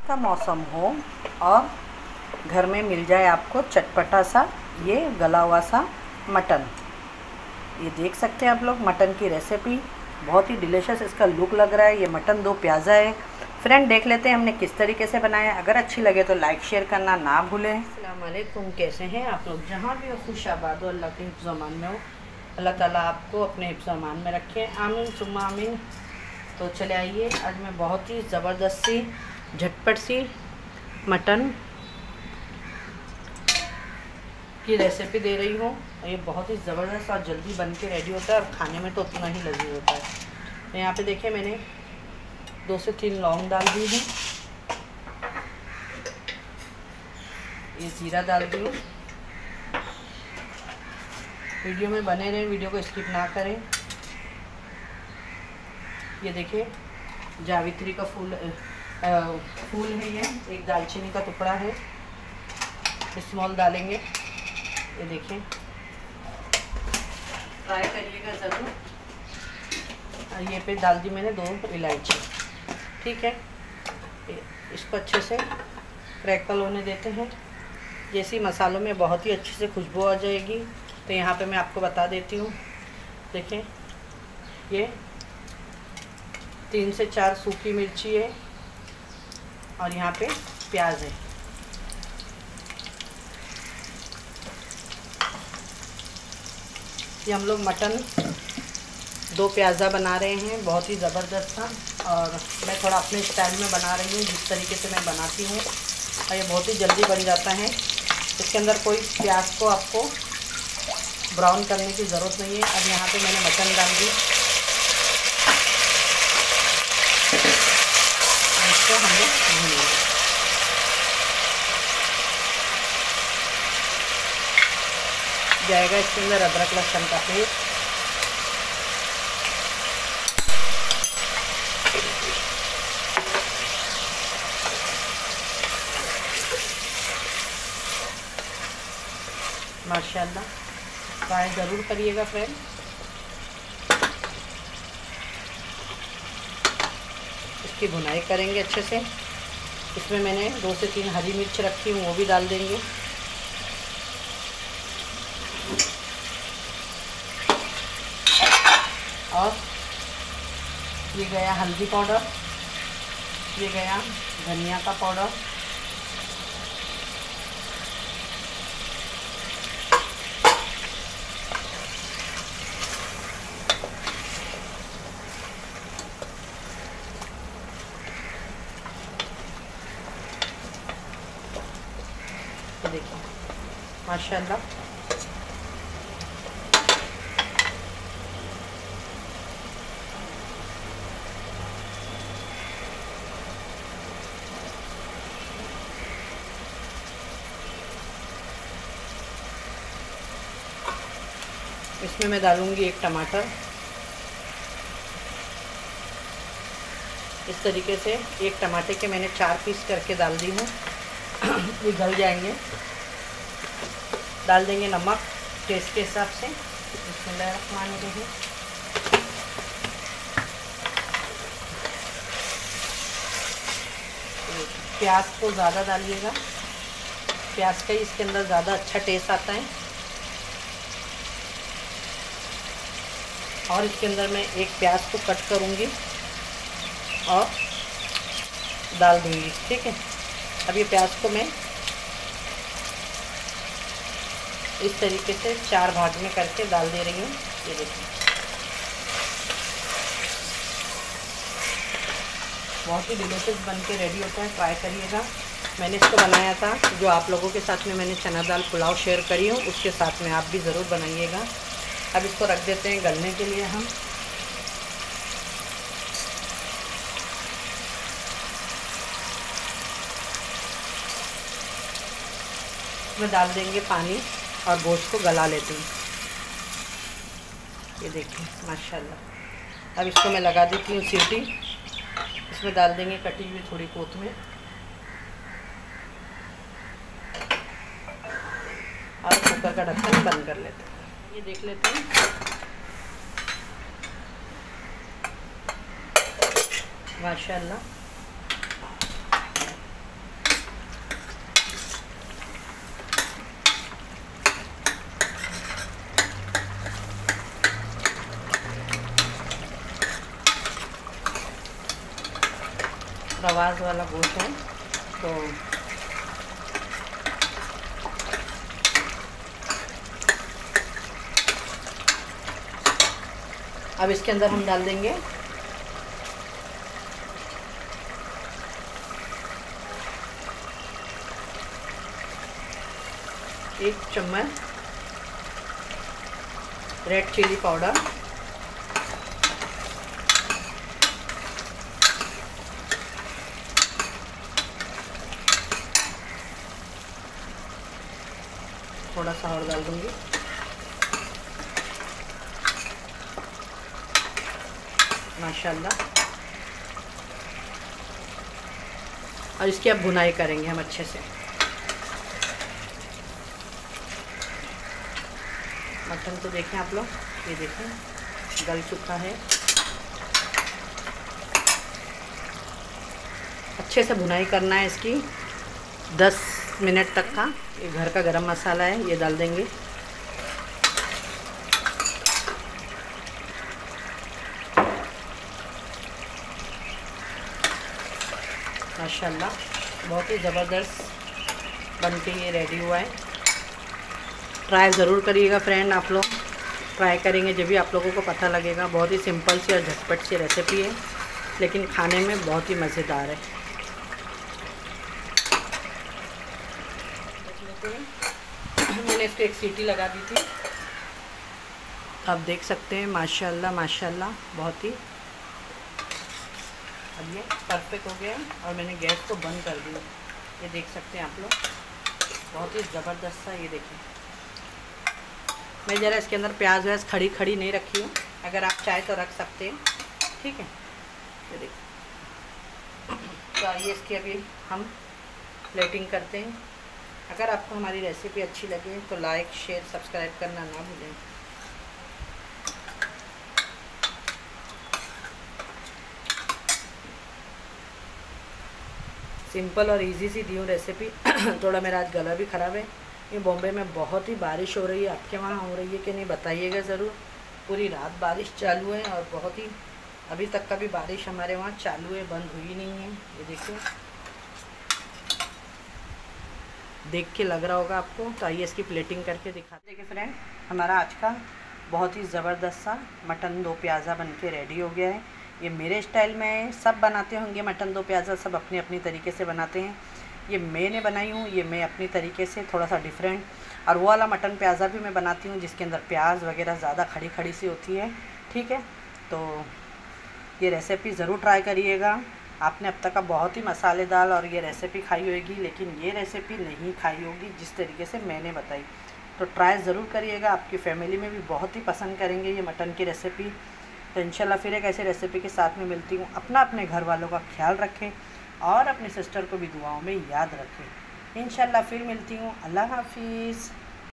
का मौसम हो और घर में मिल जाए आपको चटपटा सा ये गला हुआ सा मटन। ये देख सकते हैं आप लोग मटन की रेसिपी, बहुत ही डिलीशियस इसका लुक लग रहा है। ये मटन 2 प्याज़ा है। फ्रेंड देख लेते हैं हमने किस तरीके से बनाया। अगर अच्छी लगे तो लाइक शेयर करना ना भूलें। अस्सलाम वालेकुम, कैसे हैं आप लोग? जहाँ भी हो खुश आबाद हो, अल्लाह के हिफ्ज़ अमान में हो। अल्लाह ताला आपको अपने हिफ्ज़ अमान में रखें, आमीन सुम्मा आमीन। तो चले आइए, आज मैं बहुत ही ज़बरदस्त सी झटपट सी मटन की रेसिपी दे रही हूँ। ये बहुत ही ज़बरदस्त और जल्दी बन के रेडी होता है और खाने में तो उतना ही लजीज होता है। तो यहाँ पे देखिए मैंने 2 से 3 लौंग डाल दी है, ये ज़ीरा डाल दी हूँ। वीडियो में बने रहें, वीडियो को स्किप ना करें। ये देखिए जावित्री का फूल है, ये एक दालचीनी का टुकड़ा है, स्मॉल डालेंगे। ये देखिए ट्राई करिएगा ज़रूर। ये पे डाल दी मैंने 2 इलायची, ठीक है। इसको अच्छे से क्रैकल होने देते हैं। जैसे मसालों में बहुत ही अच्छे से खुशबू आ जाएगी। तो यहाँ पे मैं आपको बता देती हूँ, देखें ये 3 से 4 सूखी मिर्ची है और यहाँ पे प्याज है। ये हम लोग मटन 2 प्याज़ा बना रहे हैं, बहुत ही ज़बरदस्त था। और मैं थोड़ा अपने स्टाइल में बना रही हूँ, जिस तरीके से मैं बनाती हूँ, और ये बहुत ही जल्दी बन जाता है। इसके अंदर कोई प्याज को आपको ब्राउन करने की ज़रूरत नहीं है। अब यहाँ पे मैंने मटन डाल दी, इसको हम लोग भूनेंगे। जाएगा इसके अंदर अदरक लहसुन का पेस्ट, माशाल्लाह ट्राई ज़रूर करिएगा फ्रेंड। इसकी भुनाई करेंगे अच्छे से। इसमें मैंने 2 से 3 हरी मिर्च रखी हूँ, वो भी डाल देंगे। और ये गया हल्दी पाउडर, ये गया धनिया का पाउडर, ये देखिए माशाल्लाह। इसमें मैं डालूंगी 1 टमाटर। इस तरीके से 1 टमाटर के मैंने 4 पीस करके डाल दी हूँ। ये गल जाएंगे। डाल देंगे नमक टेस्ट के हिसाब से। बिस्मिल्लाहिर्रहमानिर्रहीम। प्याज को ज़्यादा डालिएगा, प्याज का ही इसके अंदर ज़्यादा अच्छा टेस्ट आता है। और इसके अंदर मैं 1 प्याज को कट करूँगी और डाल दूँगी, ठीक है। अब ये प्याज को मैं इस तरीके से 4 भाग में करके डाल दे रही हूँ। ये देखिए बहुत ही डिलीशियस बन के रेडी होता है, ट्राई करिएगा। मैंने इसको बनाया था, जो आप लोगों के साथ में मैंने चना दाल पुलाव शेयर करी हूँ, उसके साथ में आप भी ज़रूर बनाइएगा। अब इसको रख देते हैं गलने के लिए हम। इसमें डाल देंगे पानी और गोश्त को गला लेते हैं। ये देखिए माशाल्लाह। अब इसको मैं लगा देती हूँ सीटी। इसमें डाल देंगे कटी हुई थोड़ी कोतमीर और कुकर का ढक्कन बंद कर लेते हैं। ये देख लेते हैं माशाल्लाह नवाज वाला गोश्त है। तो अब इसके अंदर हम डाल देंगे एक चम्मच रेड चिली पाउडर, थोड़ा सा और डाल दूंगी, माशाल्लाह। और इसकी अब भुनाई करेंगे हम अच्छे से। मटन तो देखें आप लोग, ये देखें गल चुका है। अच्छे से भुनाई करना है इसकी 10 मिनट तक का। ये घर का गरम मसाला है, ये डाल देंगे। माशाल्लाह बहुत ही ज़बरदस्त बन के ये रेडी हुआ है। ट्राई ज़रूर करिएगा फ्रेंड, आप लोग ट्राई करेंगे जब भी आप लोगों को पता लगेगा। बहुत ही सिंपल सी और झटपट सी रेसिपी है, लेकिन खाने में बहुत ही मज़ेदार है। मैंने इसको एक सीटी लगा दी थी। आप देख सकते हैं माशाल्लाह माशाल्लाह बहुत ही अब ये परफेक्ट हो गया और मैंने गैस को बंद कर दिया। ये देख सकते हैं आप लोग, बहुत ही ज़बरदस्त सा। ये देखें, मैं ज़रा इसके अंदर प्याज व्याज खड़ी नहीं रखी हूँ, अगर आप चाहे तो रख सकते हैं, ठीक है। ये देखिए, तो आइए इसकी अभी हम प्लेटिंग करते हैं। अगर आपको हमारी रेसिपी अच्छी लगे तो लाइक शेयर सब्सक्राइब करना ना भूलें। सिंपल और इजी सी दी हूँ रेसिपी। थोड़ा मेरा आज गला भी ख़राब है। ये बॉम्बे में बहुत ही बारिश हो रही है, आपके वहाँ हो रही है कि नहीं बताइएगा ज़रूर। पूरी रात बारिश चालू है और बहुत ही अभी तक का भी बारिश हमारे वहाँ चालू है, बंद हुई नहीं है। ये देखिए, देख के लग रहा होगा आपको। तो आइए इसकी प्लेटिंग करके दिखाते। देखिए फ्रेंड, हमारा आज का बहुत ही ज़बरदस्त सा मटन दो प्याज़ा बन के रेडी हो गया है। ये मेरे स्टाइल में है, सब बनाते होंगे मटन दो प्याज़ा, सब अपनी अपनी तरीके से बनाते हैं। ये मैंने बनाई हूँ, ये मैं अपनी तरीके से थोड़ा सा डिफरेंट। और वो वाला मटन प्याज़ा भी मैं बनाती हूँ जिसके अंदर प्याज वगैरह ज़्यादा खड़ी सी होती है, ठीक है। तो ये रेसिपी ज़रूर ट्राई करिएगा। आपने अब तक का बहुत ही मसालेदार और ये रेसिपी खाई होगी, लेकिन ये रेसिपी नहीं खाई होगी जिस तरीके से मैंने बताई। तो ट्राई ज़रूर करिएगा, आपकी फैमिली में भी बहुत ही पसंद करेंगे ये मटन की रेसिपी। तो इंशाल्लाह फिर एक ऐसी रेसिपी के साथ में मिलती हूँ। अपने घर वालों का ख्याल रखें और अपनी सिस्टर को भी दुआओं में याद रखें। इंशाल्लाह फिर मिलती हूँ। अल्लाह हाफिज़।